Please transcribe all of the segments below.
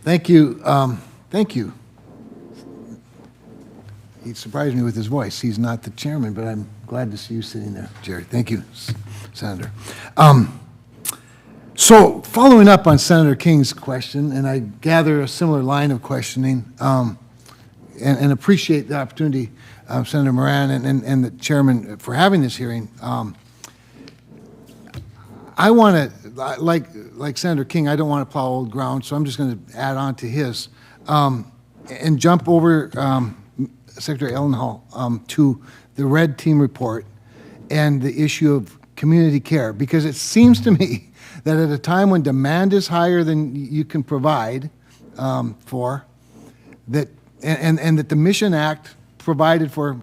Thank you. Thank you. He surprised me with his voice. He's not the chairman, but I'm glad to see you sitting there, Jerry. Thank you, Senator. So following up on Senator King's question, and I gather a similar line of questioning, and appreciate the opportunity, Senator Moran and the chairman for having this hearing. I want to, like Senator King, I don't want to plow old ground, so I'm just going to add on to his and jump over Secretary Ellenhall to the Red Team report and the issue of community care, because it seems to me that at a time when demand is higher than you can provide for, that and that the Mission Act provided for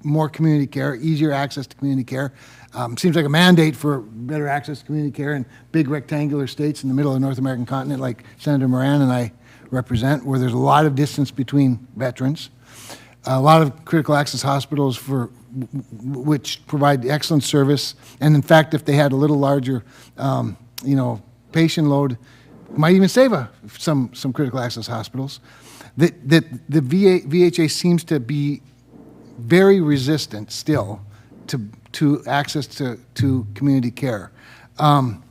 more community care, easier access to community care. Seems like a mandate for better access to community care in big rectangular states in the middle of the North American continent, like Senator Moran and I represent, where there's a lot of distance between veterans. A lot of critical access hospitals which provide excellent service, and in fact, if they had a little larger, patient load, might even save some critical access hospitals. That the VHA seems to be very resistant still to access to community care. In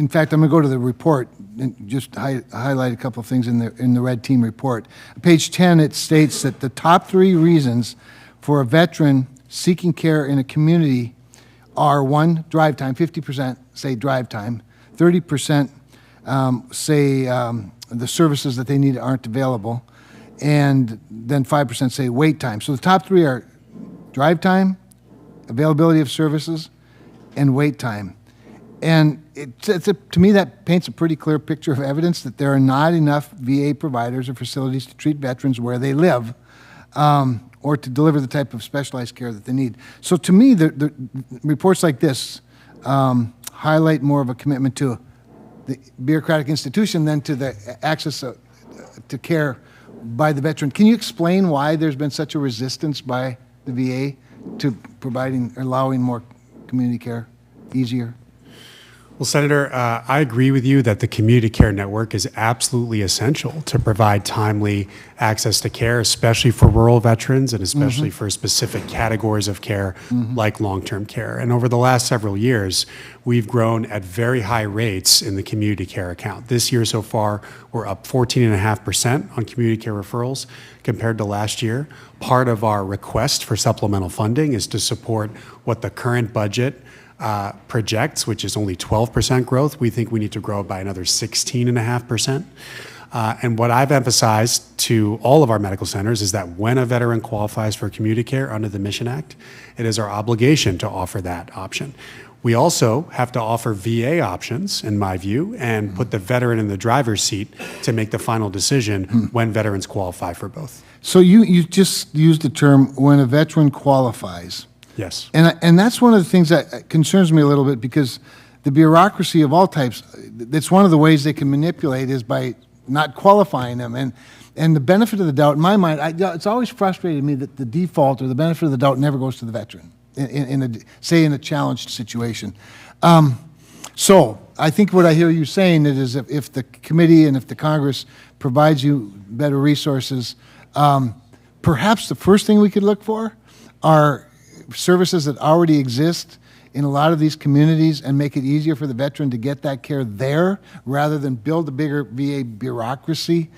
fact, I'm going to go to the report and just highlight a couple of things in the Red Team report. Page 10, it states that the top 3 reasons for a veteran seeking care in a community are: 1, drive time, 50% say drive time, 30% say the services that they need aren't available, and then 5% say wait time. So the top 3 are drive time, availability of services, and wait time. And to me, that paints a pretty clear picture of evidence that there are not enough VA providers or facilities to treat veterans where they live, or to deliver the type of specialized care that they need. So to me, the reports like this highlight more of a commitment to the bureaucratic institution than to the access to care by the veteran. Can you explain why there's been such a resistance by the VA to allowing more community care easier? Well, Senator, I agree with you that the community care network is absolutely essential to provide timely access to care, especially for rural veterans and especially for specific categories of care like long-term care. And over the last several years, we've grown at very high rates in the community care account. This year so far, we're up 14.5% on community care referrals compared to last year. Part of our request for supplemental funding is to support what the current budget projects, which is only 12% growth. We think we need to grow by another 16.5%. And what I've emphasized to all of our medical centers is that when a veteran qualifies for community care under the Mission Act, it is our obligation to offer that option. We also have to offer VA options, in my view, and put the veteran in the driver's seat to make the final decision when veterans qualify for both. So you just used the term when a veteran qualifies. Yes. And that's one of the things that concerns me a little bit, because the bureaucracy of all types, that's one of the ways they can manipulate is by not qualifying them. And the benefit of the doubt, in my mind, it's always frustrated me that the default or the benefit of the doubt never goes to the veteran, in a challenged situation. So I think what I hear you saying is if the committee and if the Congress provides you better resources, perhaps the first thing we could look for are services that already exist in a lot of these communities and make it easier for the veteran to get that care there rather than build a bigger VA bureaucracy,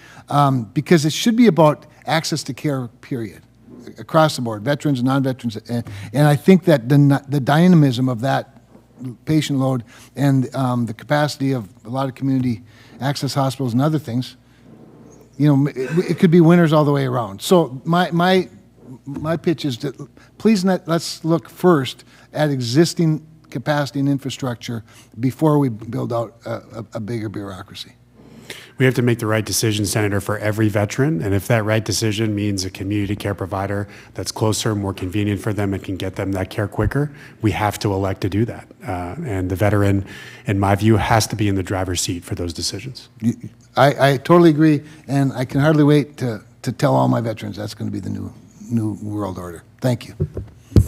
because it should be about access to care, period, across the board, veterans and non-veterans. And I think that the dynamism of that patient load and the capacity of a lot of community access hospitals and other things, it could be winners all the way around. So my pitch is that please let's look first at existing capacity and infrastructure before we build out a bigger bureaucracy. We have to make the right decision, Senator, for every veteran, and if that right decision means a community care provider that's closer, more convenient for them, and can get them that care quicker, we have to elect to do that. And the veteran, in my view, has to be in the driver's seat for those decisions. I totally agree, and I can hardly wait to tell all my veterans that's going to be the new world order. Thank you.